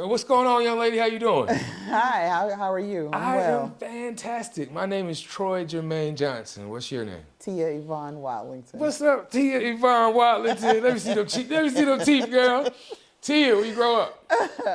What's going on, young lady? How you doing? Hi, how are you? I'm I well. am fantastic. My name is Troy Jermaine Johnson. What's your name? Tia Watlington. What's up, Tia Watlington? Let me see them teeth. Let me see them teeth, girl. Tia, where you grow up?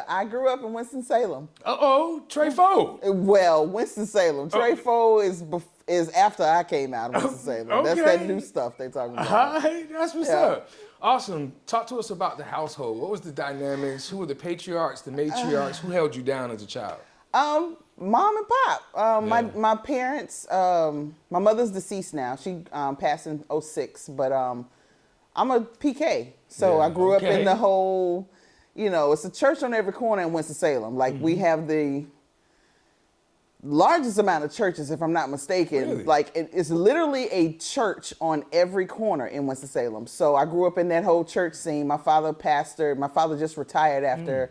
I grew up in Winston-Salem. Uh-oh, Trey Foe. Well, Winston-Salem. Trey Foe is after I came out of Winston-Salem. Okay. That's that new stuff they talking about. Hi, that's what's up. Awesome. Talk to us about the household. What was the dynamics? Who were the patriarchs, the matriarchs? Who held you down as a child? Mom and pop. My parents, my mother's deceased now. She passed in '06, but I'm a PK. So I grew up in the whole, it's a church on every corner in Winston-Salem. Like we have the largest amount of churches, if I'm not mistaken. Really? Like it's literally a church on every corner in Winston-Salem. So I grew up in that whole church scene. My father pastored. My father just retired after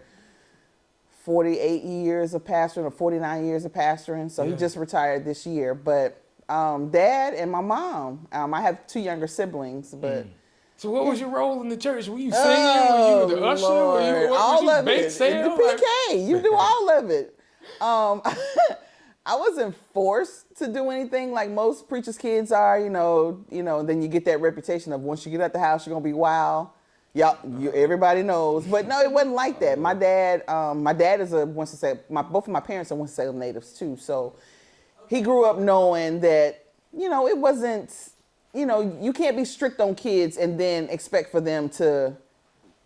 48 years of pastoring or 49 years of pastoring. So he just retired this year. But Dad and my mom, I have two younger siblings, but. So what was your role in the church? Were you singing? Were you the usher? Lord. Were you all of bake it. sale? The PK. You do all of it. I wasn't forced to do anything like most preachers' kids are, then you get that reputation of once you get out the house, you're going to be wild. Everybody knows. But no, it wasn't like that. My dad is both of my parents are Winston-Salem natives too. So he grew up knowing that, it wasn't, you can't be strict on kids and then expect for them to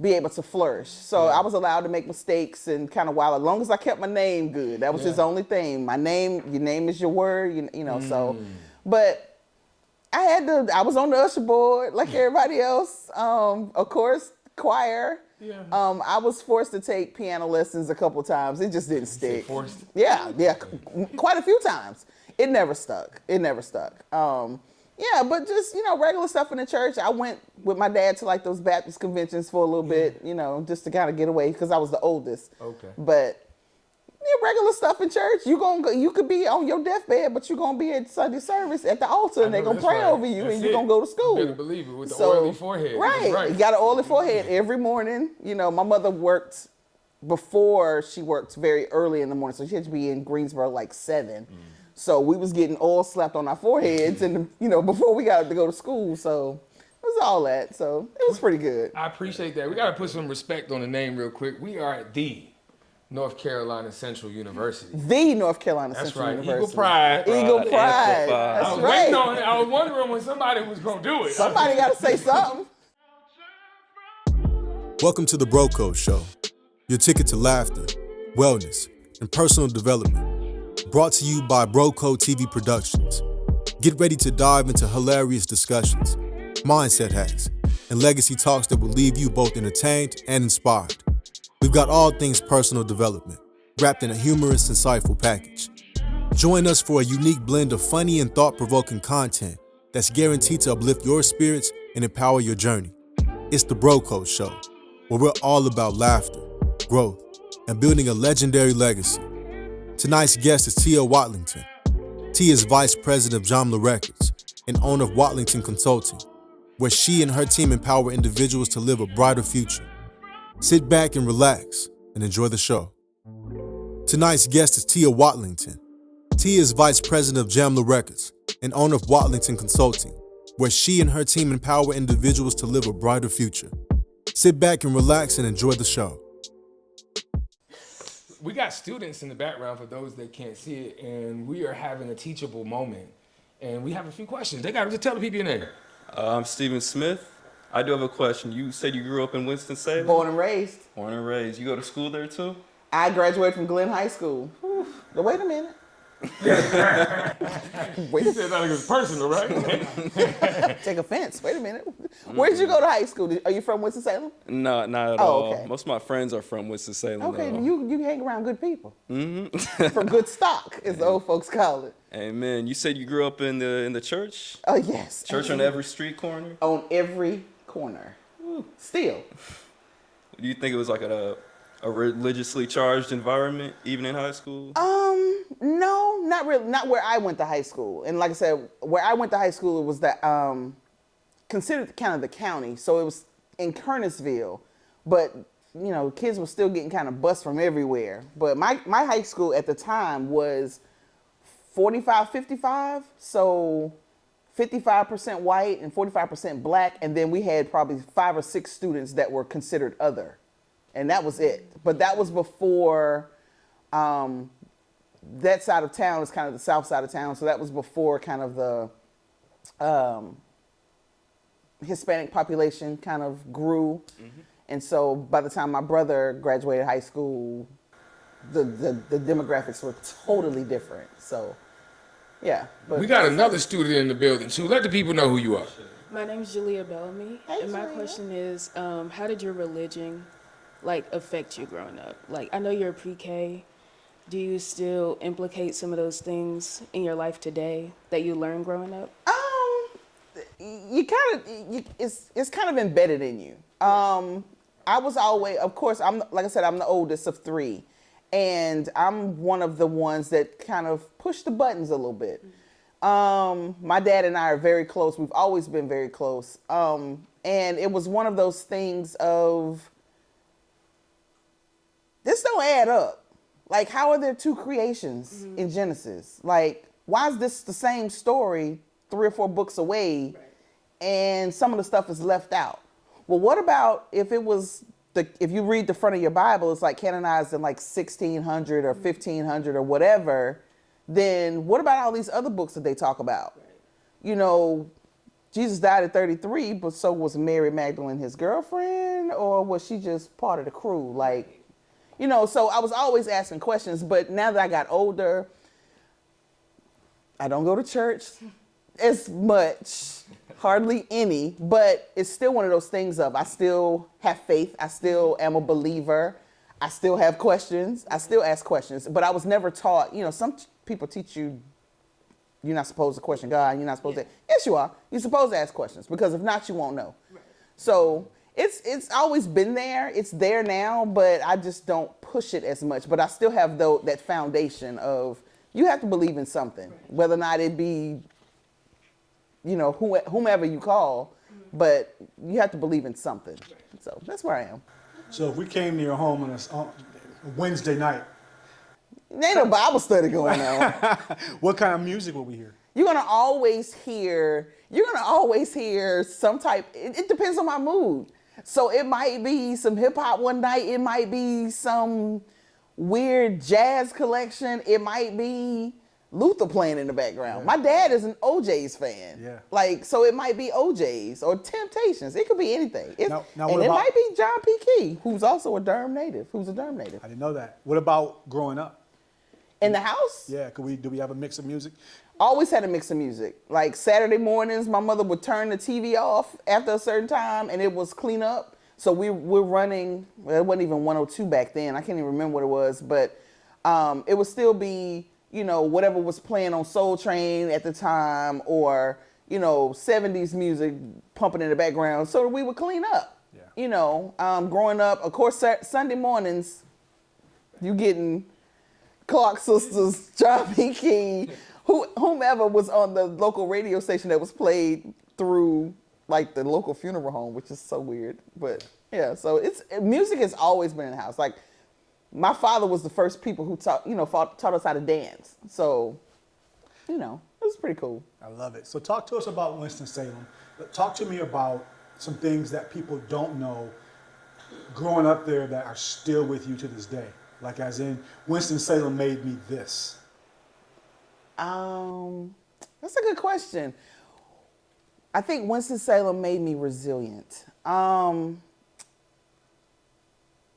be able to flourish. So I was allowed to make mistakes and kind of wild, as long as I kept my name good. That was his only thing. Your name is your word, so. But I was on the usher board like everybody else. Of course, choir. Yeah. I was forced to take piano lessons a couple times. It just didn't stick. Forced? Yeah, quite a few times. It never stuck. But just, regular stuff in the church. I went with my dad to like those Baptist conventions for a little bit, just to kind of get away because I was the oldest. Okay. But regular stuff in church. You could be on your deathbed, but you're going to be at Sunday service at the altar and they're going to pray over you and you're going to go to school. You better believe it with the oily forehead. Right. You got an oily forehead every morning. My mother worked before she worked very early in the morning. So she had to be in Greensboro like 7. So we was getting oil slapped on our foreheads and, before we got to go to school. So it was all that. So it was pretty good. I appreciate that. We got to put some respect on the name real quick. We are at the North Carolina Central University. The North Carolina Central University. Eagle Pride. Eagle Pride. That's right. I was wondering when somebody was going to do it. Somebody got to say something. Welcome to the Bro Code Show, your ticket to laughter, wellness, and personal development. Brought to you by Bro Code TV Productions. Get ready to dive into hilarious discussions, mindset hacks, and legacy talks that will leave you both entertained and inspired. We've got all things personal development, wrapped in a humorous, insightful package. Join us for a unique blend of funny and thought-provoking content that's guaranteed to uplift your spirits and empower your journey. It's the Bro Code Show, where we're all about laughter, growth, and building a legendary legacy. Tonight's guest is Tia Watlington. Tia is Vice President of Jamla Records and owner of Watlington Consulting, where she and her team empower individuals to live a brighter future. Sit back and relax and enjoy the show. Tonight's guest is Tia Watlington. Tia is Vice President of Jamla Records and owner of Watlington Consulting, where she and her team empower individuals to live a brighter future. Sit back and relax and enjoy the show. We got students in the background for those that can't see it, and we are having a teachable moment. And we have a few questions. They got to just tell the people your name. I'm Stephen Smith. I do have a question. You said you grew up in Winston-Salem? Born and raised. Born and raised. You go to school there too? I graduated from Glenn High School. Wait a minute. You said that like it was personal, right? Take offense. Wait a minute. Where did you go to high school? Are you from Winston-Salem? No, not at all. Okay. Most of my friends are from Winston-Salem. Okay, though. you hang around good people. From good stock, as the old folks call it. Amen. You said you grew up in the church? Oh, yes. Church on every street corner? On every corner. Still. Do you think it was like a religiously charged environment, even in high school? No, not really. Not where I went to high school. And like I said, where I went to high school, it was considered kind of the county. So it was in Kernersville. But kids were still getting kind of bused from everywhere. But my high school at the time was 45-55, so 55% white and 45% black, and then we had probably 5 or 6 students that were considered other, and that was it. But that was before that side of town is kind of the south side of town, so that was before kind of the Hispanic population kind of grew. And so by the time my brother graduated high school, the demographics were totally different. So, yeah. But We got another student in the building too. Let the people know who you are. My name is Julia Bellamy, Hey, and my Julia. question is, how did your religion, affect you growing up? I know you're pre-K. Do you still implicate some of those things in your life today that you learned growing up? It's kind of embedded in you. I was always, of course, like I said, I'm the oldest of 3, and I'm one of the ones that kind of push the buttons a little bit. My dad and I are very close. We've always been very close. And it was one of those things of, this don't add up. How are there 2 creations in Genesis? Why is this the same story 3 or 4 books away, and some of the stuff is left out? Well, what about if it was if you read the front of your Bible, it's canonized in 1600 or 1500 or whatever, then what about all these other books that they talk about? Jesus died at 33, but so was Mary Magdalene his girlfriend, or was she just part of the crew? So I was always asking questions, but now that I got older, I don't go to church as much, hardly any, but it's still one of those things of I still have faith. I still am a believer. I still have questions. I still ask questions, but I was never taught, some people teach you you're not supposed to question God. You're not supposed to. Yes, you are. You're supposed to ask questions, because if not, you won't know. Right. So it's always been there. It's there now, but I just don't push it as much. But I still have that foundation of you have to believe in something, whether or not it be, whomever you call, but you have to believe in something. So that's where I am. So if we came to your home on a Wednesday night, there ain't no Bible study going on. what kind of music will we hear? You're gonna always hear some type. It depends on my mood. So it might be some hip hop one night. It might be some weird jazz collection. It might be Luther playing in the background. Yeah. My dad is an OJ's fan. Yeah. So it might be OJ's or Temptations. It could be anything. Now and it might be John P. Key, who's also a Durham native. I didn't know that. What about growing up? In the house? Yeah. Do we have a mix of music? Always had a mix of music. Saturday mornings, my mother would turn the TV off after a certain time, and it was clean up. So we're running. Well, it wasn't even 102 back then. I can't even remember what it was, but it would still be, whatever was playing on Soul Train at the time, or 70s music pumping in the background, so we would clean up. Yeah. Growing up, of course, Sunday mornings, you getting Clark Sisters, John P. Key, whomever was on the local radio station that was played through the local funeral home, which is so weird. But yeah, so music has always been in the house. My father was the first people who taught us how to dance. So, it was pretty cool. I love it. So talk to us about Winston-Salem. Talk to me about some things that people don't know growing up there that are still with you to this day. As in, Winston-Salem made me this. That's a good question. I think Winston-Salem made me resilient.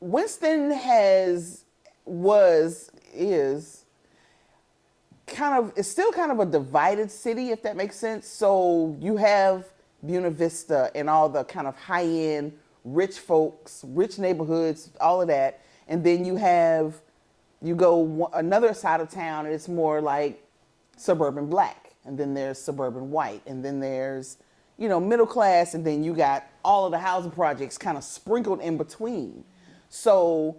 Winston is still kind of a divided city, if that makes sense. So you have Buena Vista and all the kind of high-end rich folks, rich neighborhoods, all of that. And then you go another side of town, and it's more like suburban black. And then there's suburban white. And then there's, middle class. And then you got all of the housing projects kind of sprinkled in between. So,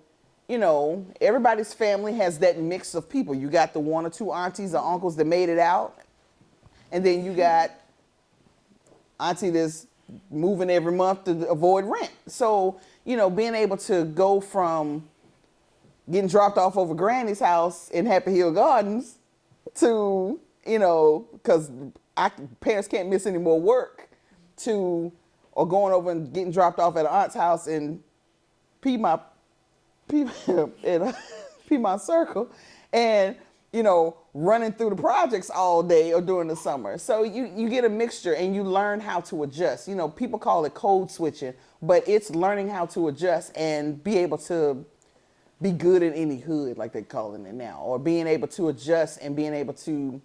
everybody's family has that mix of people. You got the 1 or 2 aunties or uncles that made it out. And then you got auntie that's moving every month to avoid rent. So being able to go from getting dropped off over Granny's house in Happy Hill Gardens to, because parents can't miss any more work, or going over and getting dropped off at an aunt's house in Piedmont Circle, and running through the projects all day or during the summer. So you get a mixture and you learn how to adjust. People call it code switching, but it's learning how to adjust and be able to be good in any hood, like they're calling it now, or being able to adjust and being able to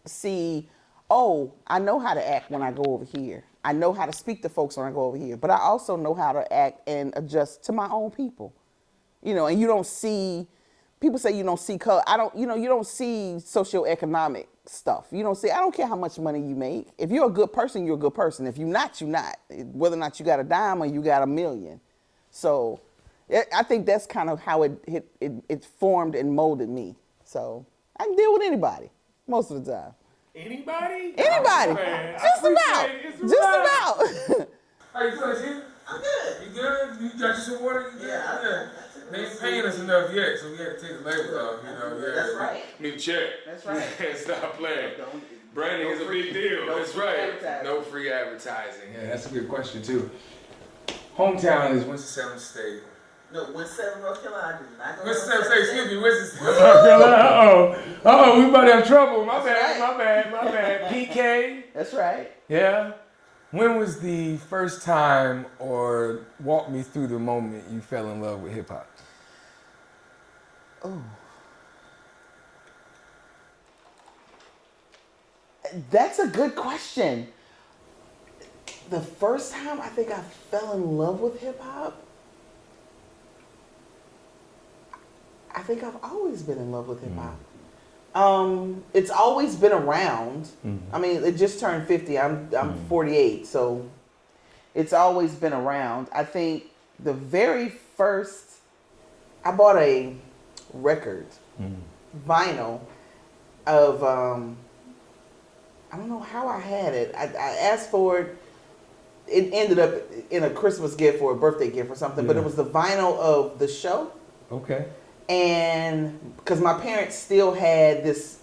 see, oh, I know how to act when I go over here. I know how to speak to folks when I go over here, but I also know how to act and adjust to my own people. And you don't see, people say you don't see color. You don't see socioeconomic stuff. You don't see, I don't care how much money you make. If you're a good person, you're a good person. If you're not, you're not. Whether or not you got a dime or you got $1 million. So I think that's kind of how it formed and molded me. So I can deal with anybody most of the time. Anybody? Anybody. Man, Just about. Just about. How you feeling, Chief? I'm good. You good? You got you some water? You good? Yeah. They ain't paying us enough yet, so we had to take the labels off. That's right. New check. That's right. Stop playing. Don't- Branding no is a free- big deal. no That's free right. advertising. No free advertising. Yeah, that's a good question too. Hometown is Winston-Salem State. No, Winston, North Carolina. I did not go to Winston-Salem State, excuse me, Winston-Salem. We about to have trouble. My bad. PK. That's right. Yeah. When was the first time, or walk me through the moment you fell in love with hip hop? Oh. That's a good question. The first time I think I fell in love with hip hop, I think I've always been in love with hip hop. It's always been around. I mean, it just turned 50. I'm 48, so it's always been around. I think the very first, I bought a record, vinyl of, I don't know how I had it. I asked for it. It ended up in a Christmas gift or a birthday gift or something, but it was the vinyl of the show. Okay. And because my parents still had this,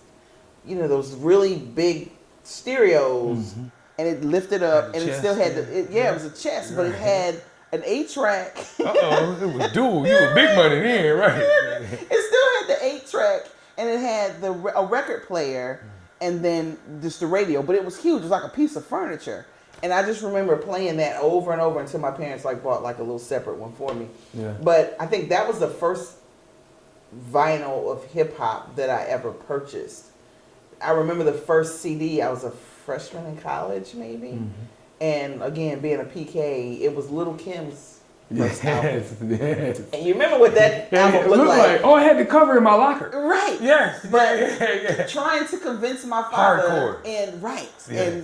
those really big stereos, and it lifted up, and it still had it was a chest, but it had an 8-track. It was dual. You were big money then, right? It still had the 8-track, and it had a record player, and then just the radio. But it was huge. It was like a piece of furniture. And I just remember playing that over and over until my parents bought a little separate one for me. Yeah. But I think that was the first vinyl of hip hop that I ever purchased. I remember the first CD. I was a freshman in college, maybe. And again, being a PK, it was Lil' Kim's first album. Yes. And you remember what that album It looked like? I had the cover in my locker. Right. Yes. But trying to convince my father Hardcore.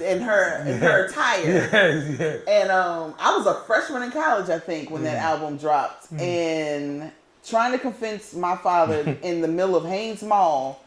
and her attire. Yes. And I was a freshman in college, I think, when that album dropped. And trying to convince my father in the middle of Haynes Mall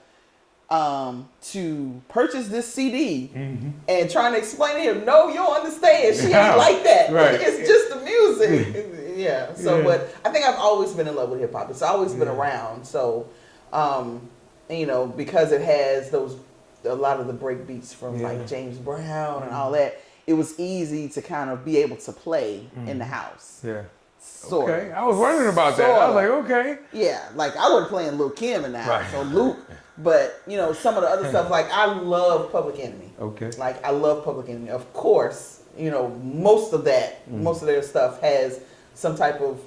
to purchase this CD and trying to explain to him, no, you don't understand. She ain't like that. Right. It's just the music. Yeah. So, but I think I've always been in love with hip hop. It's always been around. So, because it has a lot of the break beats from like James Brown and all that, it was easy to kind of be able to play in the house. Yeah. Sort Okay. of. I was wondering about that. I was like, okay. Yeah, like I wasn't playing Lil' Kim in the house Right. or Luke, but some of the other stuff, like I love Public Enemy. Okay. Like I love Public Enemy. Of course, most of their stuff has some type of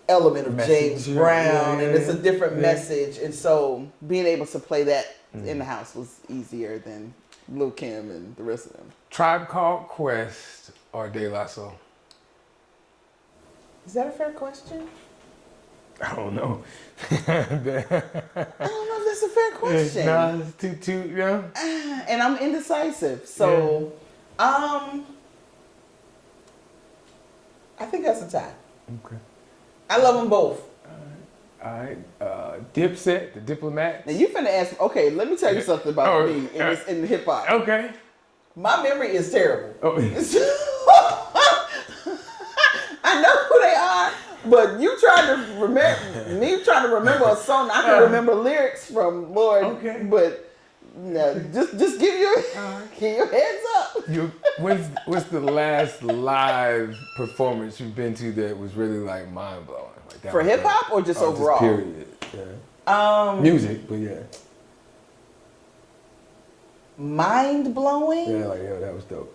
element of Message. James Brown, Yeah. and it's a different message. And so being able to play that in the house was easier than Lil' Kim and the rest of them. Tribe Called Quest or De La Soul? Is that a fair question? I don't know. I don't know if that's a fair question. Nah, it's too, And I'm indecisive. So, I think that's a tie. Okay. I love them both. All right. Dipset, the Diplomat. Now you finna ask. Okay, let me tell you something about Oh, me in hip hop. Okay. My memory is terrible. Oh. I know who they trying to remember a song. I can remember lyrics from Lord, Okay. but no, just give your heads up. What's the last live performance you've been to that was really like mind blowing? Like that For was hip hop like- or just overall? period. Yeah. Music, but yeah. Mind blowing. Yeah, like yo, that was dope.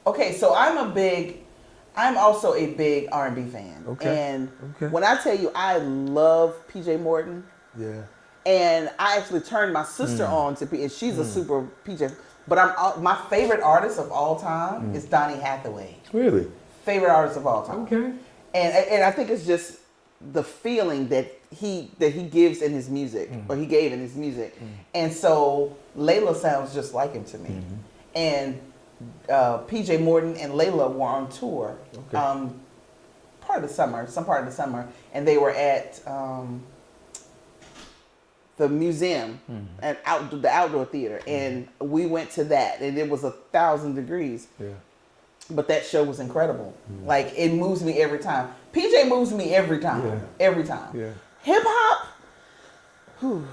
Okay, so I'm also a big R&B fan. Okay. And Okay. when I tell you I love PJ Morton, Yeah. and I actually turned my sister on to and she's a super PJ. But my favorite artist of all time is Donny Hathaway. Really? Favorite artist of all time. Okay. And I think it's just the feeling that he gives in his music, or he gave in his music. And so Layla sounds just like him to me. And PJ Morton and Layla were on tour some part of the summer, and they were at the museum and the outdoor theater, and we went to that, and it was 1,000 degrees. Yeah. But that show was incredible. Like, it moves me every time. PJ moves me every time. Yeah. Every time. Yeah. Hip hop. Whew.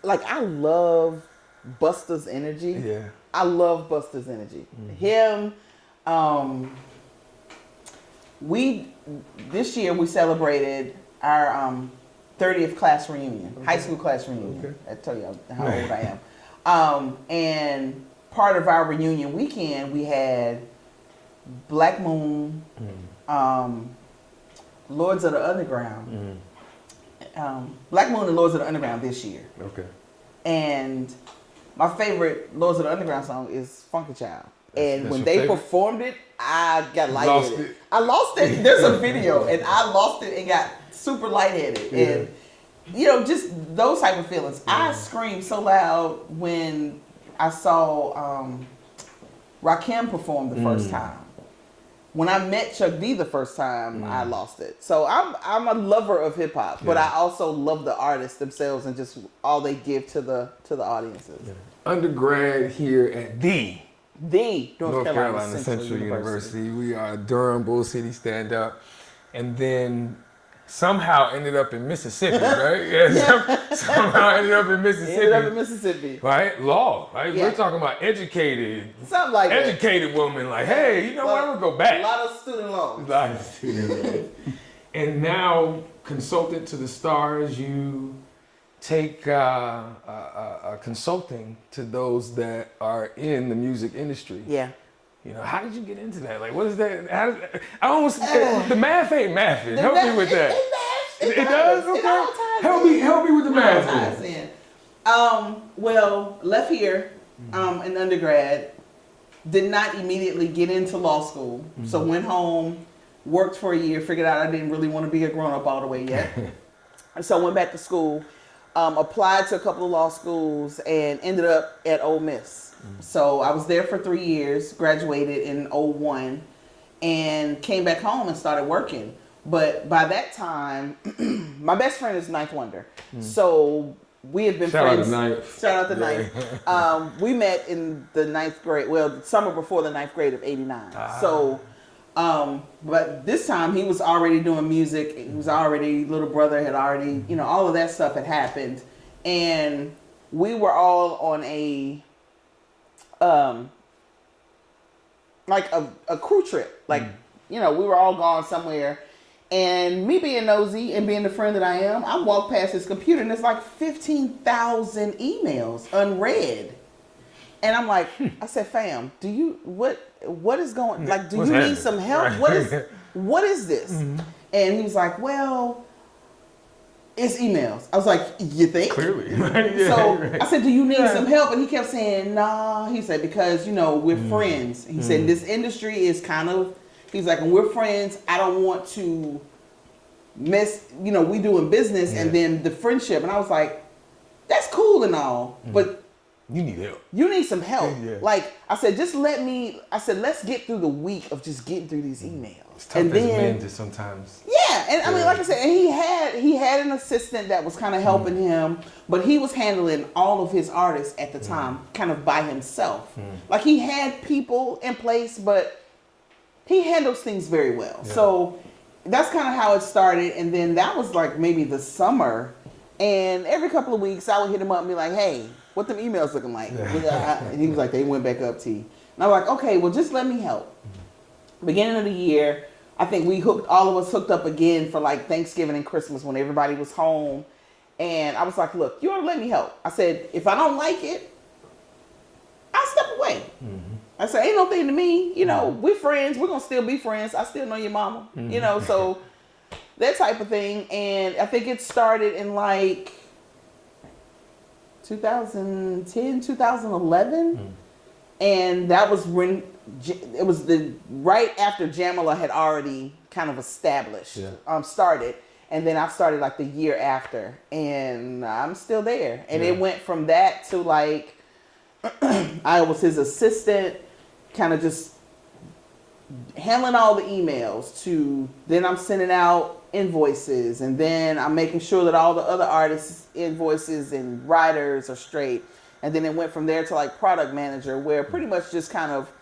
Like, I love Busta's energy. Yeah. I love Busta's energy. Him. This year we celebrated our 30th class reunion, high school class reunion. Okay. I tell you how old I am. And part of our reunion weekend, we had Black Moon, Lords of the Underground. Black Moon and Lords of the Underground this year. Okay. And my favorite Lords of the Underground song is Funky Child. And That's when your they favorite? performed it, I got Lost lightheaded. it. I lost it. There's a video, and I lost it and got super lightheaded. And, just those type of feelings. I screamed so loud when I saw Rakim perform the first time. When I met Chuck D the first time, I lost it. So I'm a lover of hip hop, but I also love the artists themselves and just all they give to the audiences. Yeah. Undergrad here at the North Carolina Central University. We are Durham, Bull City stand up, and then somehow ended up in Mississippi, right? Yeah. Somehow ended up in Mississippi. Ended up in Mississippi. Right? Law, right? Yeah. We're talking about educated woman. Like, hey, you know what? I'm gonna go back. A lot of student loans. And now, consultant to the stars, you take consulting to those that are in the music industry. Yeah. How did you get into that? Like, what is that? The math ain't mathing. Help me with that. It does? Okay. It all ties Help me with the math. ties in. Well, left here in undergrad, did not immediately get into law school. So went home, worked for a year, figured out I didn't really want to be a grown-up all the way yet. And so went back to school, applied to a couple of law schools, and ended up at Ole Miss. So I was there for 3 years, graduated in 2001, and came back home and started working. But by that time, my best friend is Ninth Wonder. So we have been friends. Shout out to Ninth. We met in the 9th grade, well, the summer before the 9th grade of '89. So, but this time he was already doing music. He was already, little brother had already, all of that stuff had happened. And we were all on a crew trip. Like, we were all gone somewhere. And me being nosy and being the friend that I am, I walked past his computer and there's like 15,000 emails unread. And I'm like, I said, fam, what is going, like, do you need some help? What is this? And he was like, well, it's emails. I was like, you think? Clearly. So I said, do you need some help? And he kept saying, nah. He said, because, we're friends. He said, this industry is kind of, he's like, and we're friends. I don't want to mess, we doing business and then the friendship. And I was like, that's cool and all, but You need help. You need some help. Yeah. Like I said, let's get through the week of just getting through these emails. It's tough as men to sometimes. Yeah, and I mean, like I said, and he had an assistant that was kind of helping him, but he was handling all of his artists at the time kind of by himself. Like he had people in place, but he handles things very well. Yeah. So that's kind of how it started, and then that was like maybe the summer, and every couple of weeks I would hit him up and be like, hey, what them emails looking like? And he was like, they went back up, T. And I was like, okay, well, just let me help. Beginning of the year, I think all of us hooked up again for like Thanksgiving and Christmas when everybody was home. And I was like, look, you ought to let me help. I said, if I don't like it, I'll step away. I said, ain't no thing to me. You know, we're friends. We're going to still be friends. I still know your mama. You know, so that type of thing. And I think it started in like 2010, 2011. And that was when it was right after Jamla had already kind of established, started. And then I started like the year after, and I'm still there. And it went from that to like, I was his assistant, kind of just handling all the emails, to then I'm sending out invoices, and then I'm making sure that all the other artists' invoices and writers are straight. And then it went from there to like product manager, where pretty much just kind of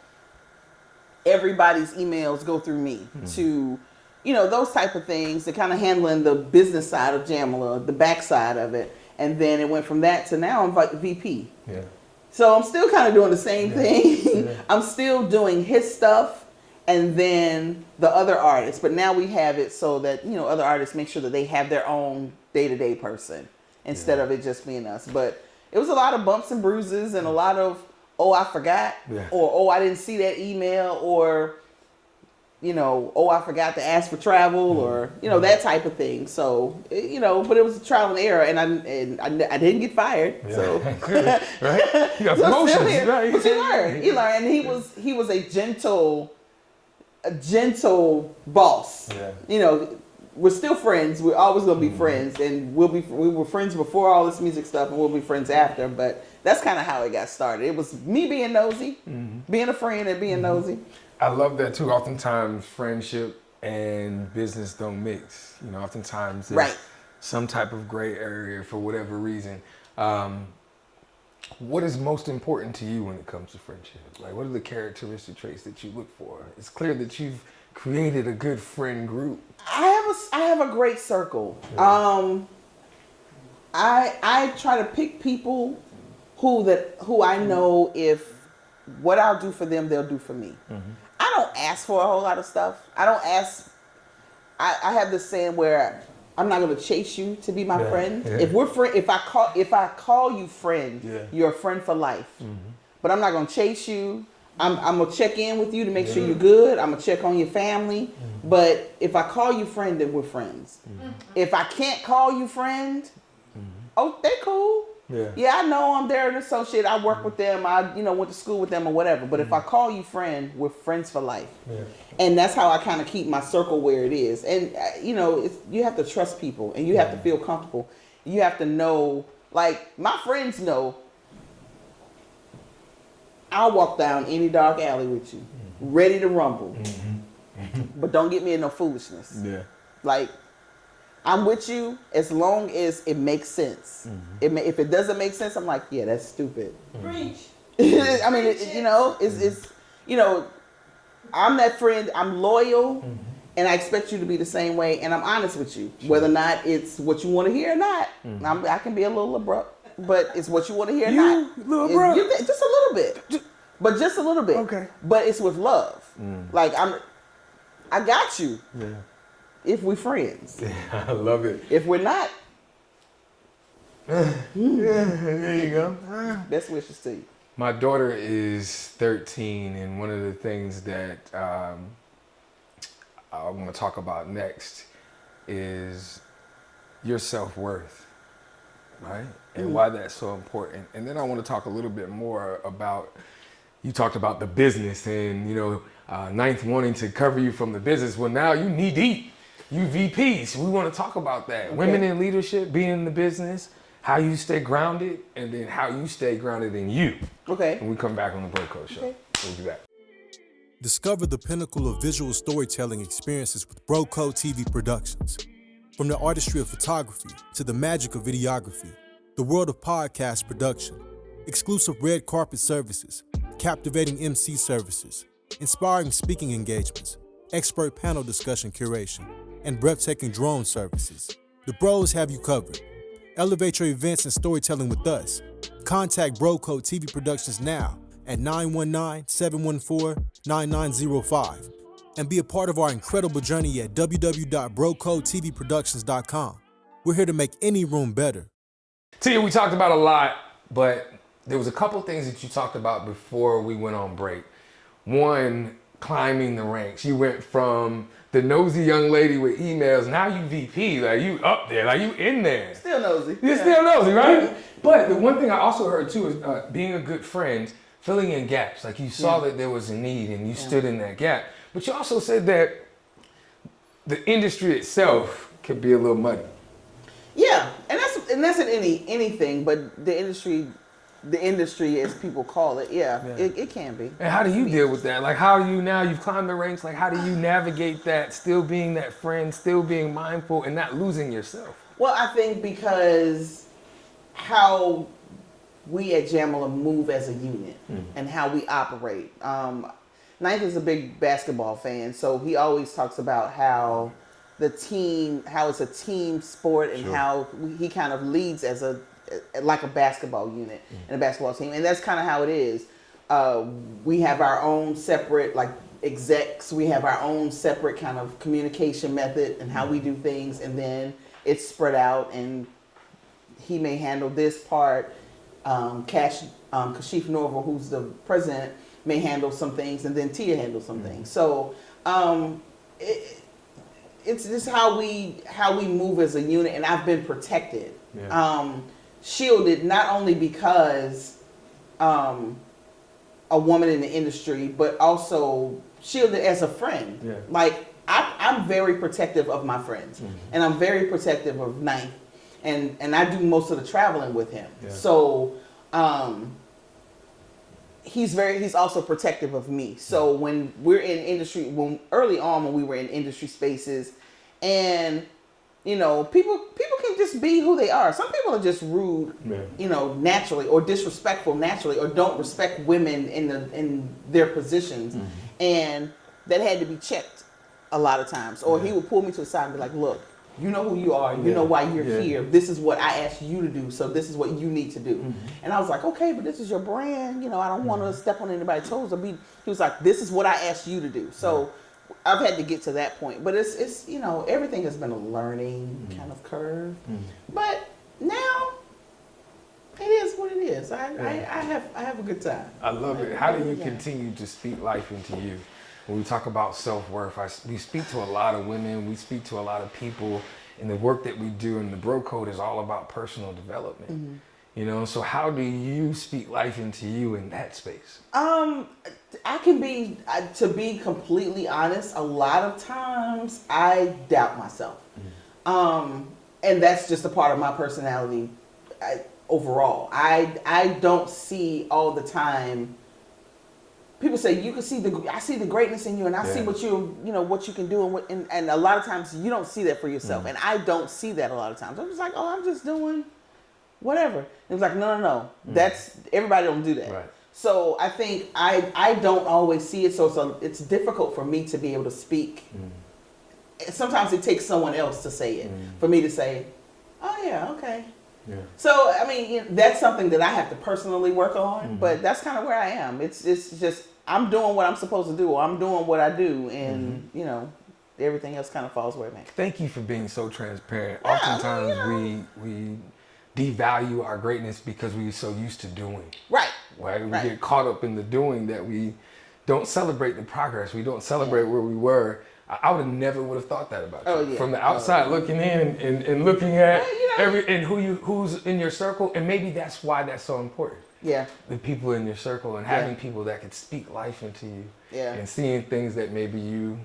everybody's emails go through me to, you know, those type of things, to kind of handling the business side of Jamla, the back side of it. And then it went from that to now I'm like VP. Yeah. So I'm still kind of doing the same thing. I'm still doing his stuff and then the other artists. But now we have it so that, you know, other artists make sure that they have their own day-to-day person instead of it just being us. But it was a lot of bumps and bruises and a lot of, oh, I forgot, or, oh, I didn't see that email, or, you know, oh, I forgot to ask for travel, or, you know, that type of thing. So, you know, but it was a trial and error, and I didn't get fired. So, right? You got promotions, right? But you learn, and he was a gentle boss. Yeah. You know, we're still friends. We're always gonna be friends, and we were friends before all this music stuff, and we'll be friends after. But that's kind of how it got started. It was me being nosy, being a friend, and being nosy. I love that too. Oftentimes, friendship and business don't mix. You know, oftentimes there's some type of gray area for whatever reason. What is most important to you when it comes to friendship? Like, what are the characteristic traits that you look for? It's clear that you've created a good friend group. I have a great circle. Yeah. I try to pick people who I know if what I'll do for them, they'll do for me. I don't ask for a whole lot of stuff. I don't ask. I have this saying where I'm not going to chase you to be my friend. Yeah. If I call you friend, you're a friend for life. But I'm not going to chase you. I'm going to check in with you to make sure you're good. I'm going to check on your family. But if I call you friend, then we're friends. If I can't call you friend, oh, they're cool. Yeah, I know I'm there an associate. I work with them. I went to school with them or whatever. But if I call you friend, we're friends for life. And that's how I kind of keep my circle where it is. And, you have to trust people and you have to feel comfortable. You have to know, like, my friends know I'll walk down any dark alley with you, ready to rumble. But don't get me in no foolishness. Like, I'm with you as long as it makes sense. If it doesn't make sense, I'm like, yeah, that's stupid. Preach. I mean, it's I'm that friend. I'm loyal, and I expect you to be the same way. And I'm honest with you, whether or not it's what you want to hear or not. I can be a little abrupt, but it's what you want to hear or not. Little abrupt. Just a little bit, but just a little bit. Okay. But it's with love. Like I got you. Yeah. If we're friends. I love it. If we're not. There you go. Best wishes to you. My daughter is 13, and one of the things that I want to talk about next is your self-worth, right? And why that's so important. And then I want to talk a little bit more about, you talked about the business and, Ninth wanting to cover you from the business. Well, now you knee deep. You VPs. We want to talk about that. Okay. Women in leadership, being in the business. how you stay grounded, and then how you stay grounded in you. Okay. When we come back on the Bro Code Show. Okay. We'll do that. Discover the pinnacle of visual storytelling experiences with Bro Code TV Productions. From the artistry of photography to the magic of videography, the world of podcast production, exclusive red carpet services, captivating MC services, inspiring speaking engagements, expert panel discussion curation, and breathtaking drone services. The Bros have you covered. Elevate your events and storytelling with us. Contact Bro Code TV Productions now at 919-714-9905 and be a part of our incredible journey at www.brocodetvproductions.com. We're here to make any room better. Tia, we talked about a lot, but there was a couple things that you talked about before we went on break. One, climbing the ranks. You went from the nosy young lady with emails, now you VP, like you up there, like you in there. Still nosy. You're still nosy, right? But the one thing I also heard too is being a good friend, filling in gaps. Like you saw that there was a need and you stood in that gap. But you also said that the industry itself could be a little muddy. Yeah, and that's in anything, but the industry as people call it, it can be. And how do you deal with that? Like how do you, now you've climbed the ranks, like how do you navigate that, still being that friend, still being mindful and not losing yourself? Well, I think because how we at Jamla move as a unit and how we operate. Ninth is a big basketball fan, so he always talks about how it's a team sport and how he kind of leads as like a basketball unit and a basketball team, and that's kind of how it is. We have our own separate like execs, we have our own separate kind of communication method and how we do things, and then it's spread out, and he may handle this part. Kashif Norval, who's the president, may handle some things, and then Tia handles some things. So it's just how we move as a unit, and I've been protected, shielded, not only because a woman in the industry, but also shielded as a friend. Yeah. Like I'm very protective of my friends, and I'm very protective of Ninth, and I do most of the traveling with him. Yeah. So he's also protective of me. So when we're in industry, early on when we were in industry spaces, and people can just be who they are. Some people are just rude, naturally, or disrespectful naturally, or don't respect women in their positions, and that had to be checked a lot of times. Or he would pull me to the side and be like, "Look, you know who you are. You know why you're here. This is what I asked you to do. So this is what you need to do." And I was like, "Okay, but this is your brand. I don't want to step on anybody's toes or be." He was like, "This is what I asked you to do." So I've had to get to that point, but it's everything has been a learning kind of curve. But now it is what it is. I have a good time. I love it. How do you continue to speak life into you? When we talk about self-worth, we speak to a lot of women, we speak to a lot of people, and the work that we do in the Bro Code is all about personal development. So how do you speak life into you in that space? To be completely honest, a lot of times I doubt myself. And that's just a part of my personality overall. I don't see all the time. People say I see the greatness in you, and I see what you can do, and a lot of times you don't see that for yourself, and I don't see that a lot of times. I'm just like, oh, I'm just doing whatever. And it's like, no, that's everybody don't do that. Right. So I think I don't always see it, so it's difficult for me to be able to speak. Sometimes it takes someone else to say it for me to say, oh yeah, okay. Yeah. So I mean, that's something that I have to personally work on, but that's kind of where I am. It's just I'm doing what I'm supposed to do, or I'm doing what I do, and everything else kind of falls where it may. Thank you for being so transparent. Yeah, oftentimes we devalue our greatness because we're so used to doing. Right. We get caught up in the doing that we don't celebrate the progress. We don't celebrate where we were. I would have thought that about you. From the outside looking in and looking at who's in your circle, and maybe that's why that's so important. Yeah. The people in your circle and having people that could speak life into you. Yeah. And seeing things that maybe you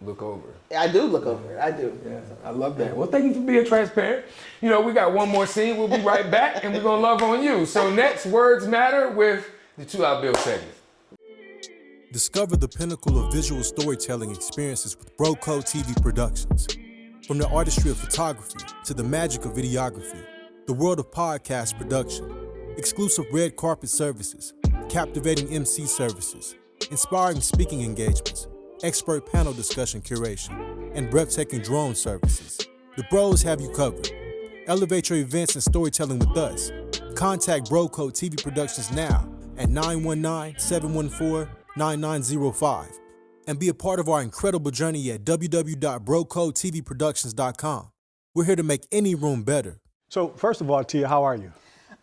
look over. I do look over it. I do. Yeah, I love that. Well, thank you for being transparent. You know, we got one more scene. We'll be right back, and we're going to love on you. So next, Words Matter with the 2 Out Bill segment. Discover the pinnacle of visual storytelling experiences with Bro Code TV Productions. From the artistry of photography to the magic of videography, the world of podcast production, exclusive red carpet services, captivating MC services, inspiring speaking engagements, expert panel discussion curation, and breathtaking drone services. The Bros have you covered. Elevate your events and storytelling with us. Contact Bro Code TV Productions now at 919-714-9905 and be a part of our incredible journey at www.brocodetvproductions.com. We're here to make any room better. So first of all, Tia, how are you?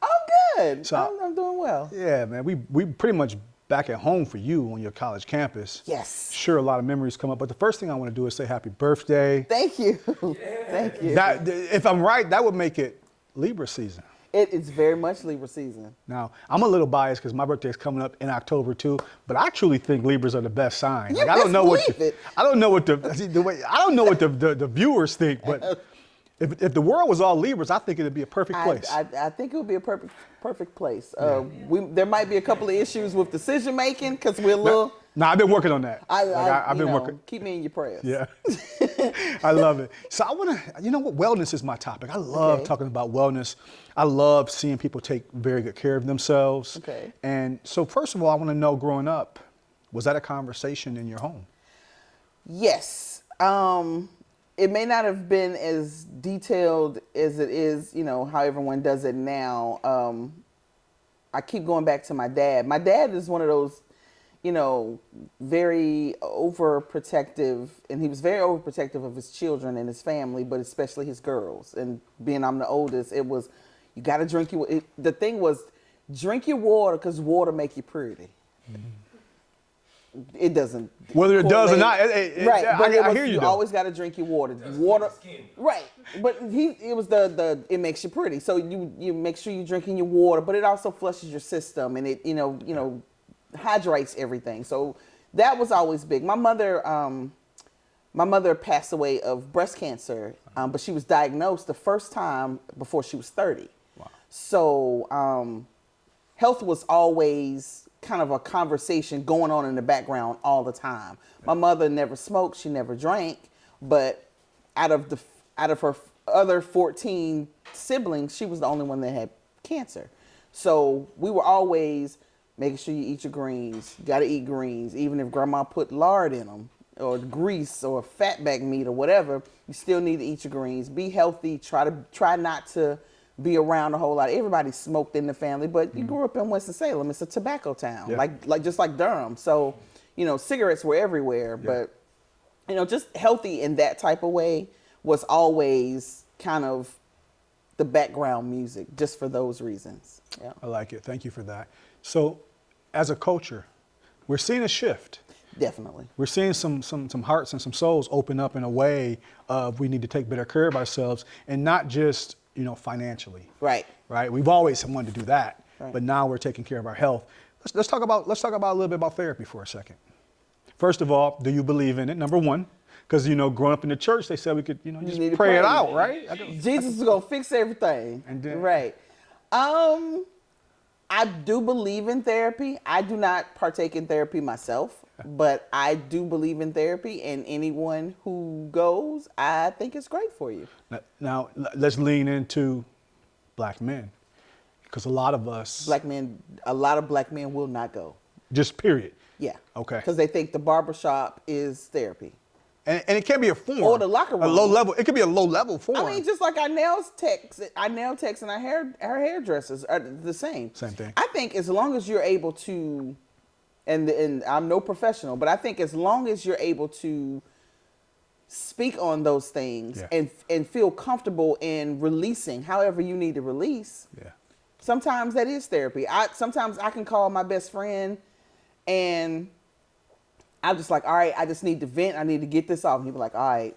I'm good. So- I'm doing well. Yeah, man, we pretty much back at home for you on your college campus. Yes. Sure, a lot of memories come up, but the first thing I want to do is say happy birthday. Thank you. Thank you. That, if I'm right, that would make it Libra season. It is very much Libra season. Now, I'm a little biased because my birthday is coming up in October too, but I truly think Libras are the best sign. You Like, I don't best know what believe it. I don't know what the viewers think, but if the world was all Libras, I think it'd be a perfect place. I think it would be a perfect place. There might be a couple of issues with decision making because we're a little. No, I've been working on that. I've been know, working. Keep me in your prayers. Yeah, I love it. So I want to, you know what, wellness is my topic. I love talking about wellness. I love seeing people take very good care of themselves. Okay. And so first of all, I want to know, growing up, was that a conversation in your home? Yes. It may not have been as detailed as it is, you know, how everyone does it now. I keep going back to my dad. My dad is one of those, you know, very overprotective, and he was very overprotective of his children and his family, but especially his girls. And being I'm the oldest, it was, you got to drink your, the thing was, drink your water because water make you pretty. It doesn't. Whether it does or not, right? But I hear you. You always got to drink your water. Water, right? But it was the it makes you pretty. So you make sure you're drinking your water, but it also flushes your system and it you know hydrates everything. So that was always big. My mother passed away of breast cancer, but she was diagnosed the first time before she was 30. Wow. So health was always kind of a conversation going on in the background all the time. My mother never smoked, she never drank, but out of her other 14 siblings, she was the only one that had cancer. So we were always making sure you eat your greens. You gotta eat greens, even if grandma put lard in them or grease or fatback meat or whatever, you still need to eat your greens. Be healthy, try not to be around a whole lot. Everybody smoked in the family, but you grew up in Winston-Salem. It's a tobacco town, like just like Durham. So, you know, cigarettes were everywhere, but, you know, just healthy in that type of way was always kind of the background music, just for those reasons. Yeah. I like it. Thank you for that. So, as a culture, we're seeing a shift. Definitely. We're seeing some hearts and some souls open up in a way of we need to take better care of ourselves, and not just, you know, financially. Right. Right. We've always wanted to do that, Right. but now we're taking care of our health. Let's talk about a little bit about therapy for a second. First of all, do you believe in it? Number one, because, you know, growing up in the church, they said we could, you know, just need to pray it pray. out, right? Jesus is gonna fix everything. And then- right. I do believe in therapy. I do not partake in therapy myself, but I do believe in therapy, and anyone who goes, I think it's great for you. Now, let's lean into black men, because a lot of us, A lot of black men will not go. just period. Yeah. Okay. Because they think the barbershop is therapy. And it can be a form. Or the locker room. A low level. It could be a low level form. I mean, just like our nail techs and our hairdressers are the same. Same thing. I think as long as you're able to, and I'm no professional, but I think as long as you're able to speak on those things and feel comfortable in releasing however you need to release. Yeah. Sometimes that is therapy. Sometimes I can call my best friend and I'm just like, all right, I just need to vent. I need to get this off. And he'll be like, all right.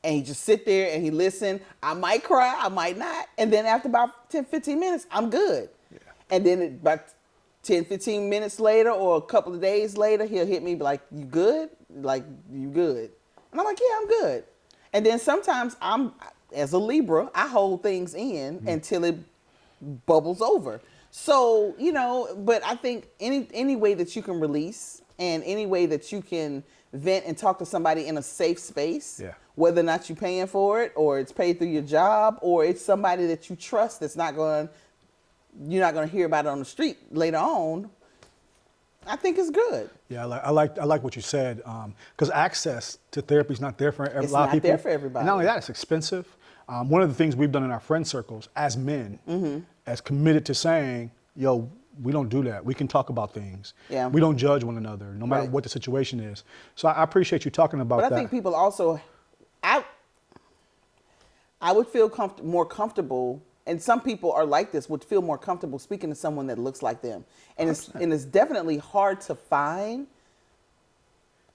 And he just sit there and he listen. I might cry, I might not. And then after about 10, 15 minutes, I'm good. Yeah. And then about 10, 15 minutes later or a couple of days later, he'll hit me like, you good? Like, you good? And And I'm like, yeah, I'm good. And then sometimes as a Libra, I hold things in until it bubbles over. So, but I think any way that you can release and any way that you can vent and talk to somebody in a safe space, whether or not you're paying for it or it's paid through your job or it's somebody that you trust that's you're not going to hear about it on the street later on, I think it's good. Yeah, I like what you said, because access to therapy is not there for a lot of people. It's not there for everybody. And not only that, it's expensive. One of the things we've done in our friend circles as men, as committed to saying, yo, we don't do that. We can talk about things. Yeah. We don't judge one another, no matter what the situation is. So I appreciate you talking about that. But I think people also, I would feel more comfortable, and some people are like this, would feel more comfortable speaking to someone that looks like them. And it's definitely hard to find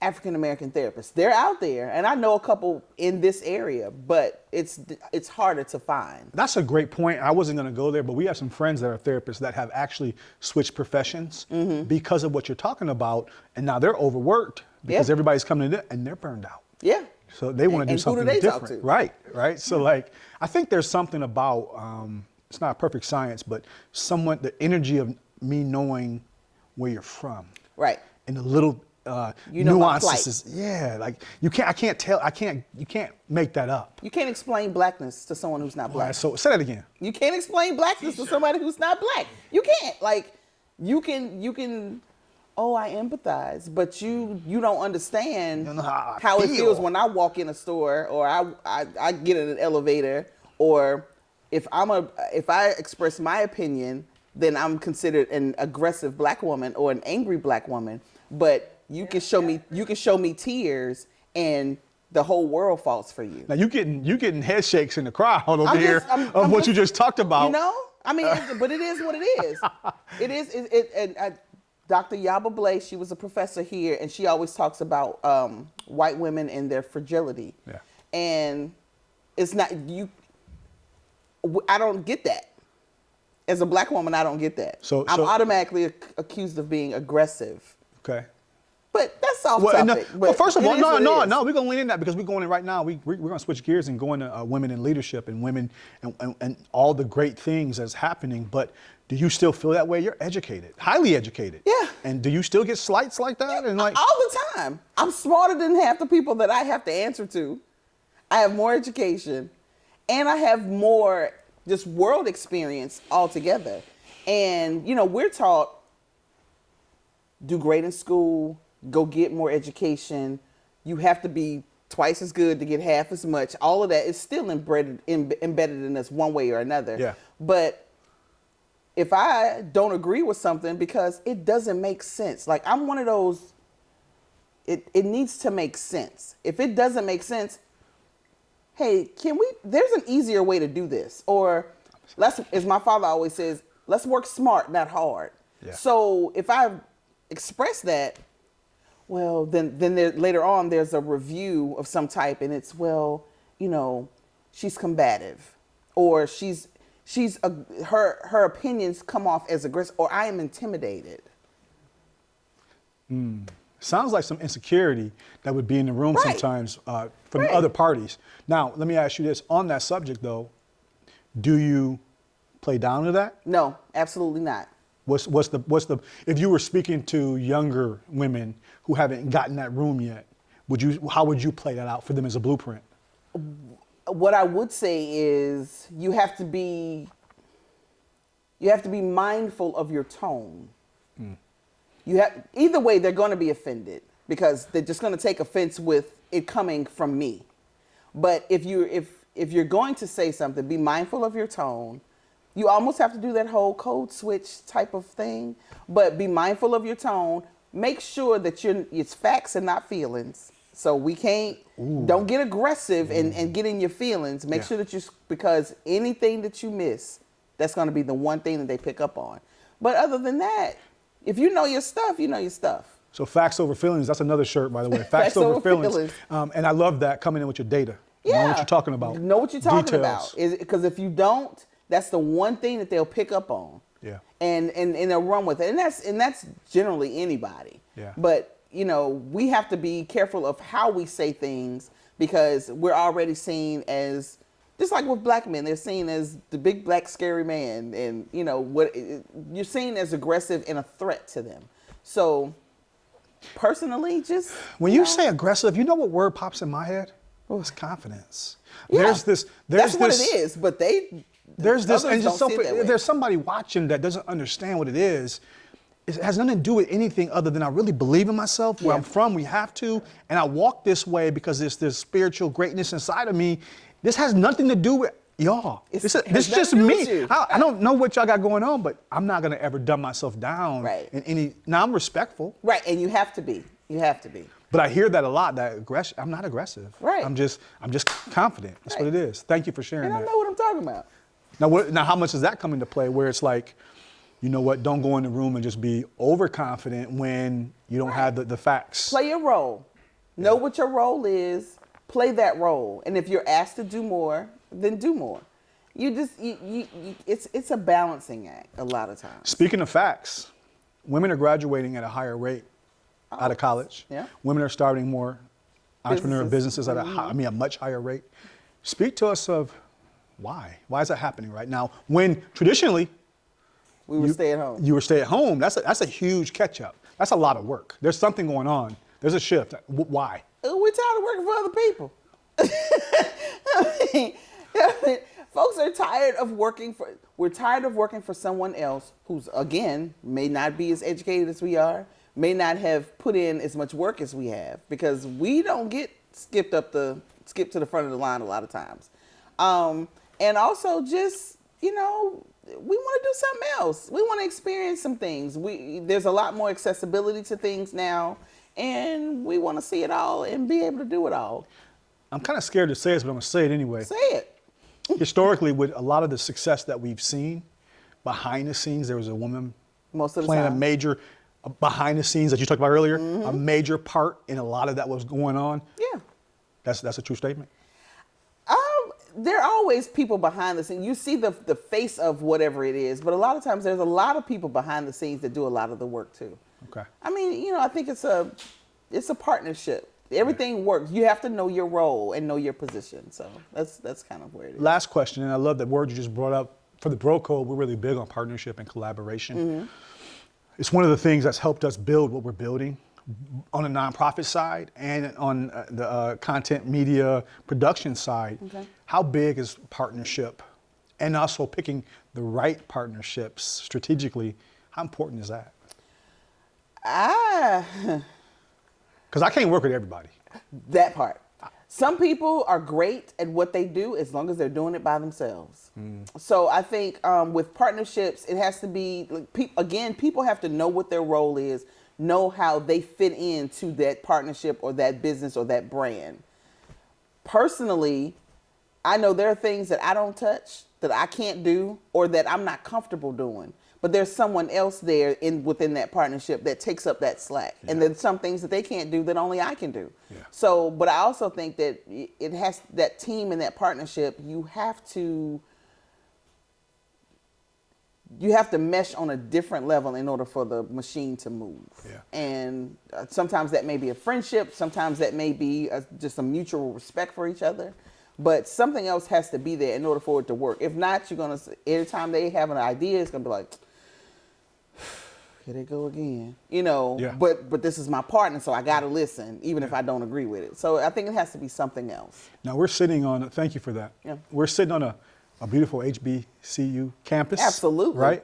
African American therapists. They're out there, and I know a couple in this area, but it's harder to find. That's a great point. I wasn't going to go there, but we have some friends that are therapists that have actually switched professions because of what you're talking about, and now they're overworked because everybody's coming in and they're burned out. Yeah. So they want to do something who do they different. talk to? Right. So I think there's something about, it's not a perfect science, but the energy of me knowing where you're from. Right. And the little nuances. Yeah, like you can't make that up. You can't explain blackness to someone who's not black. Right, so say that again. You can't explain blackness to somebody who's not black. You can't. Like, you can. Oh, I empathize, but you don't understand You know how I how it feel. feels when I walk in a store or I get in an elevator, or if I express my opinion, then I'm considered an aggressive black woman or an angry black woman. But you can show me tears and the whole world falls for you. Now you getting head shakes in the crowd over here of what you just talked about. I mean, but it is what it is. It is. Dr. Yaba Blay, she was a professor here, and she always talks about white women and their fragility. Yeah. And it's not I don't get that. As a black woman, I don't get that. So I'm automatically accused of being aggressive. Okay. But that's off topic. Well, first of all, no, no. we're gonna lean in that because we're going in right now. We're gonna switch gears and go into women in leadership and women and all the great things that's happening. But do you still feel that way? You're educated, highly educated. Yeah. And do you still get slights like that? And like all the time. I'm smarter than half the people that I have to answer to. I have more education, and I have more just world experience altogether. And we're taught do great in school. Go get more education. You have to be twice as good to get half as much. All of that is still embedded in us one way or another. Yeah. But if I don't agree with something because it doesn't make sense, like I'm one of those, it needs to make sense. If it doesn't make sense, hey, there's an easier way to do this. Or as my father always says, let's work smart, not hard. Yeah. So if I express that, well, then later on there's a review of some type, and it's she's combative, or her opinions come off as aggressive, or I am intimidated. sounds like some insecurity that would be in the room sometimes from other parties. Now, let me ask you this. On that subject, though, do you play down to that? No, absolutely not. What's the if you were speaking to younger women who haven't gotten that room yet, how would you play that out for them as a blueprint? What I would say is you have to be mindful of your tone. Either way, they're going to be offended because they're just going to take offense with it coming from me. But if you're going to say something, be mindful of your tone. You almost have to do that whole code switch type of thing, but be mindful of your tone. Make sure that it's facts and not feelings. So we don't get aggressive and get in your feelings. Make sure that because anything that you miss, that's going to be the one thing that they pick up on. But other than that, if you know your stuff, you know your stuff. So facts over feelings, that's another shirt, by the way. Facts over feelings. And I love that, coming in with your data. Yeah. Know what you're talking about. Know what you're talking Details. about. Because if you don't, that's the one thing that they'll pick up on. Yeah. And they'll run with it. And that's generally anybody. Yeah. But we have to be careful of how we say things because we're already seen as, just like with black men, they're seen as the big black scary man, and you're seen as aggressive and a threat to them. So personally, just when you say aggressive, you know what word pops in my head? Oh, it's confidence. Yeah, That's what it is, but there's this, and don't see it that way. there's somebody watching that doesn't understand what it is. It has nothing to do with anything other than I really believe in myself. Where I'm from, we have to, and I walk this way because there's this spiritual greatness inside of me. This has nothing to do with y'all. This is just me. I don't know what y'all got going on, but I'm not gonna ever dumb myself down. Right. In any. Now I'm respectful. Right, and you have to be. You have to be. But I hear that a lot. That aggression. I'm not aggressive. Right. I'm just confident. That's what it is. Thank you for sharing And that. I know what I'm talking about. Now, how much does that come into play? Where it's like, you know what? Don't go in the room and just be overconfident when you don't have the facts. Play your role. Know what your role is. Play that role. And if you're asked to do more, then do more. It's a balancing act a lot of times. Speaking of facts, women are graduating at a higher rate out of college. Yeah. Women are starting more entrepreneurial businesses at a much higher rate. Speak to us of why. Why is that happening right now? When traditionally we would stay at home. You were stay at home. That's a huge catch up. That's a lot of work. There's something going on. There's a shift. Why? We're tired of working for other people. I mean, folks are tired of we're tired of working for someone else who's, again, may not be as educated as we are, may not have put in as much work as we have, because we don't get skipped to the front of the line a lot of times. And also just, we want to do something else. We want to experience some things. There's a lot more accessibility to things now, and we want to see it all and be able to do it all. I'm kind of scared to say this, but I'm going to say it anyway. Say it. Historically, with a lot of the success that we've seen, behind the scenes, there was a woman most of the playing time. a major, behind the scenes that you talked about earlier, a major part in a lot of that was going on. Yeah. That's a true statement. There are always people behind the scenes. You see the face of whatever it is, but a lot of times there's a lot of people behind the scenes that do a lot of the work too. Okay. I mean, I think it's a partnership. Everything works. You have to know your role and know your position. So that's kind of where it is. Last question, and I love that word you just brought up. For the Bro Code, we're really big on partnership and collaboration. It's one of the things that's helped us build what we're building on the nonprofit side and on the content media production side. Okay. How big is partnership? And also picking the right partnerships strategically, how important is that? Because I can't work with everybody. That part. Some people are great at what they do as long as they're doing it by themselves. So I think with partnerships, it has to be, people have to know what their role is, know how they fit into that partnership or that business or that brand. Personally, I know there are things that I don't touch, that I can't do, or that I'm not comfortable doing. But there's someone else there within that partnership that takes up that slack. Yeah. And there's some things that they can't do that only I can do. Yeah. So, but I also think that it has that team and that partnership, you have to mesh on a different level in order for the machine to move. Yeah. And sometimes that may be a friendship, sometimes that may be just a mutual respect for each other. But something else has to be there in order for it to work. If not, you're going to, every time they have an idea, it's going to be like, here they go again, yeah. But this is my partner, so I got to listen, even if I don't agree with it. So I think it has to be something else. Now we're sitting on, thank you for that. Yeah. We're sitting on a beautiful HBCU campus. Absolutely. Right?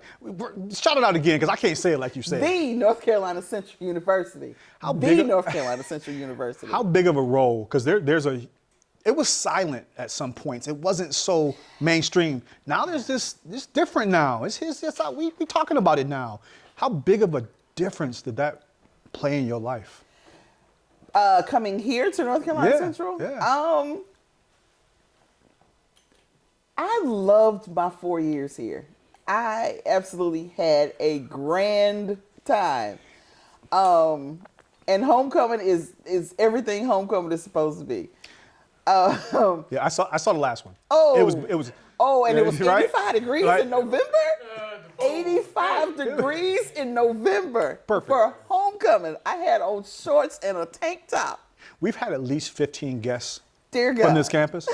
Shout it out again, because I can't say it like you said. The North Carolina Central University. North Carolina Central University. How big of a role? Because it was silent at some points. It wasn't so mainstream. Now there's this different now. We talking about it now. How big of a difference did that play in your life? Coming here to North Carolina Central? Yeah. I loved my 4 years here. I absolutely had a grand time. And homecoming is everything homecoming is supposed to be. Yeah, I saw the last one. Oh, it was. Oh, and it was 85 right? degrees in November. 85 degrees in November. Perfect. For homecoming. homecoming. I had on shorts and a tank top. We've had at least 15 guests Dear God. from this campus.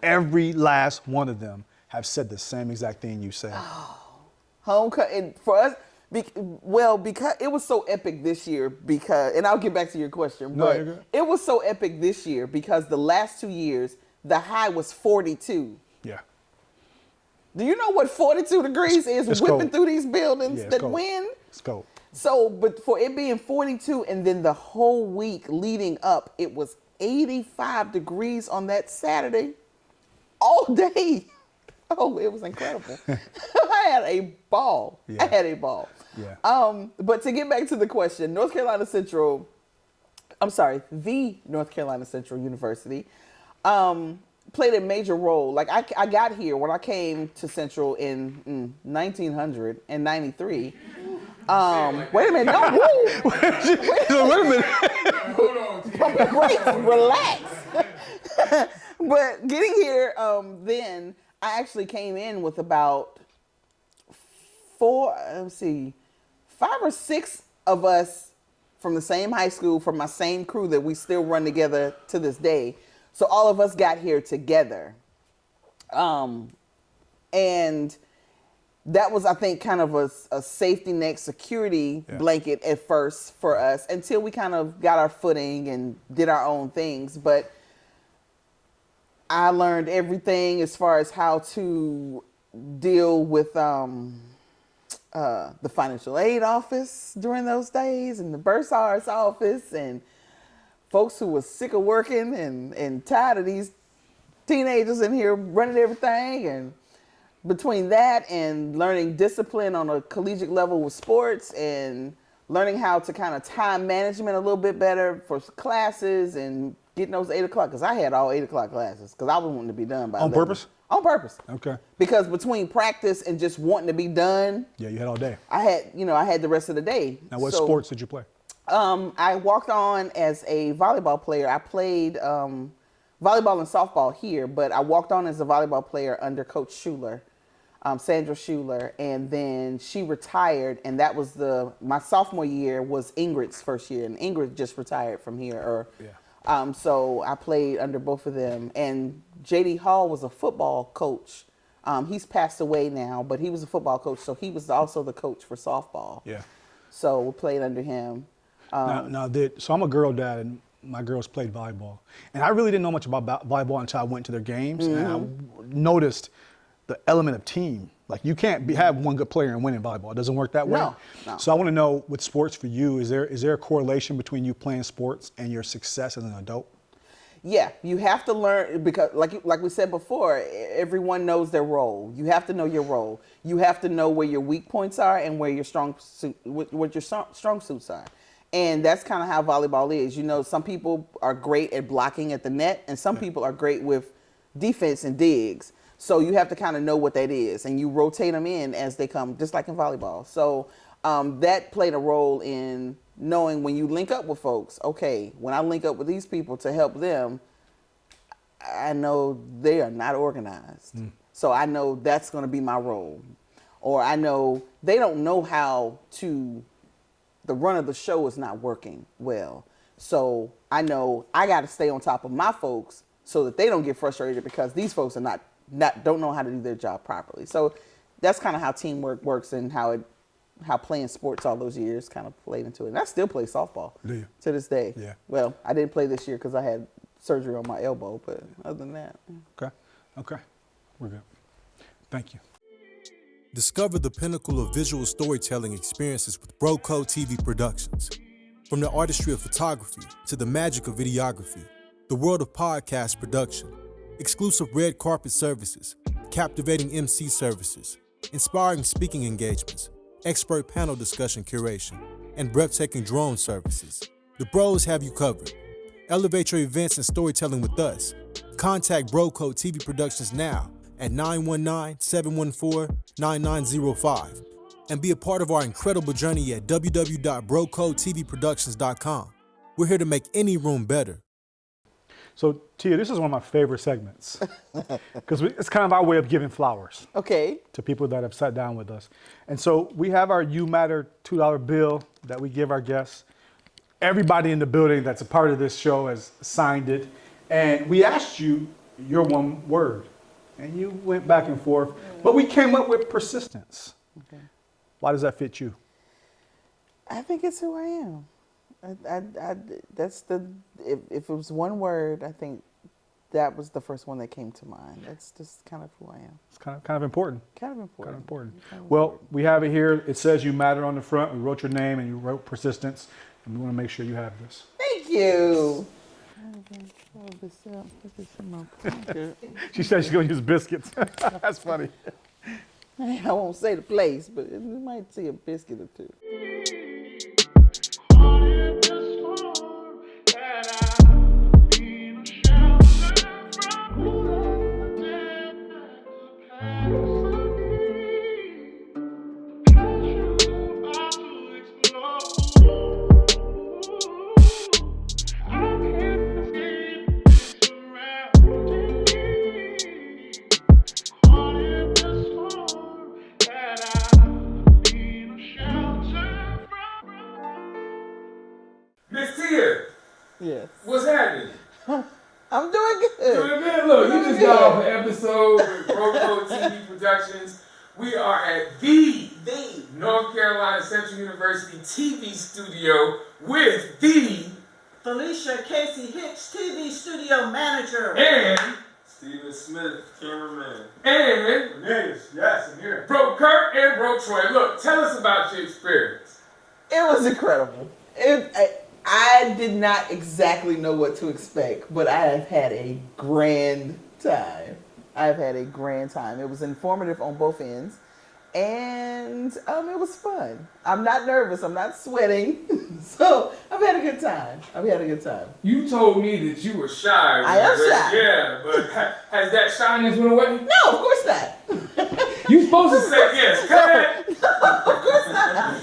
Every last one of them have said the same exact thing you said. Homecoming for us. Because it was so epic this year. And I'll get back to your question. No, but you're good. it was so epic this year because the last 2 years the high was 42. Yeah. Do you know what 42 degrees is It's whipping cold. through these buildings Yeah, it's that cold. wind? It's cold. So, but for it being 42 and then the whole week leading up, it was 85 degrees on that Saturday all day. Oh, it was incredible. I had a ball. Yeah. I had a ball. Yeah. But to get back to the question, the North Carolina Central University, played a major role. Like I got here when I came to Central in 1993. Wait a minute, no, woo. Wait a minute. Hold on. Pump the brakes, relax. But getting here, then I actually came in with about 5 or 6 of us from the same high school, from my same crew that we still run together to this day. So all of us got here together. And that was, I think, kind of a safety net security blanket at first for us until we kind of got our footing and did our own things. But I learned everything as far as how to deal with the financial aid office during those days and the bursar's office and folks who was sick of working and tired of these teenagers in here running everything. And between that and learning discipline on a collegiate level with sports and learning how to kind of time management a little bit better for classes and getting those 8 o'clock, because I had all 8 o'clock classes because I was wanting to be done by 11. purpose? On purpose. Okay. Because between practice and just wanting to be done, Yeah, you had all day. I had the rest of the day. Now, what So, sports did you play? I walked on as a volleyball player. I played volleyball and softball here, but I walked on as a volleyball player under Coach Schuler, Sandra Schuler, and then she retired, and that was my sophomore year was Ingrid's first year, and Ingrid just retired from here. So I played under both of them, and J.D. Hall was a football coach. He's passed away now, but he was a football coach, so he was also the coach for softball. Yeah. So we played under him. So I'm a girl dad, and my girls played volleyball. And I really didn't know much about volleyball until I went to their games, and I noticed the element of team. Like, you can't have one good player and win in volleyball. It doesn't work that way. No. So I want to know, with sports for you, is there a correlation between you playing sports and your success as an adult? Yeah, you have to learn, because like we said before, everyone knows their role. You have to know your role. You have to know where your weak points are and where your strong suits are. And that's kind of how volleyball is. You know, some people are great at blocking at the net, and some people are great with defense and digs. So you have to kind of know what that is, and you rotate them in as they come, just like in volleyball. So that played a role in knowing when you link up with folks, okay, when I link up with these people to help them, I know they are not organized. So I know that's going to be my role. Or I know they don't know how to, the run of the show is not working well. So I know I got to stay on top of my folks so that they don't get frustrated because these folks are don't know how to do their job properly. So that's kind of how teamwork works and how playing sports all those years kind of played into it. And I still play softball to this day. Yeah. Well, I didn't play this year because I had surgery on my elbow, but other than that. Okay. We're good. Thank you. Discover the pinnacle of visual storytelling experiences with BroCo TV Productions. From the artistry of photography to the magic of videography, the world of podcast production, exclusive red carpet services, captivating MC services, inspiring speaking engagements, expert panel discussion curation, and breathtaking drone services. The Bros have you covered. Elevate your events and storytelling with us. Contact BroCo TV Productions now at 919-714-9905 and be a part of our incredible journey at www.brocotvproductions.com. We're here to make any room better. So, Tia, this is one of my favorite segments because it's kind of our way of giving flowers Okay. to people that have sat down with us. And so we have our You Matter $2 bill that we give our guests. Everybody in the building that's a part of this show has signed it. And we asked you your one word. And you went back and forth. But we came up with persistence. Okay. Why does that fit you? I think it's who I am. That's the, if it was one word, I think that was the first one that came to mind. That's just kind of who I am. It's kind of important. Kind of important. Kind of important. Well, we have it here. It says You Matter on the front. We wrote your name and you wrote persistence. And we want to make sure you have this. Thank you. She said she's going to use biscuits. That's funny. I won't say the place, but you might see a biscuit or two. Miss Tia, Yes. what's happening? I'm doing good. Doing good. Look, you just got off an episode with Broco TV Productions. We are at the North Carolina Central University TV studio with the Felicia Casey Hicks, TV studio manager. and Steven Smith, cameraman. Yes, I'm here. Bro Kurt and Bro Troy. Look, tell us about your experience. It was incredible. I did not exactly know what to expect, but I have had a grand time. It was informative on both ends, and it was fun. I'm not nervous. I'm not sweating, so I've had a good time. You told me that you were shy. I am shy. Yeah, but has that shyness went away? No, of course not. You supposed to say yes. Cut it. Of course not.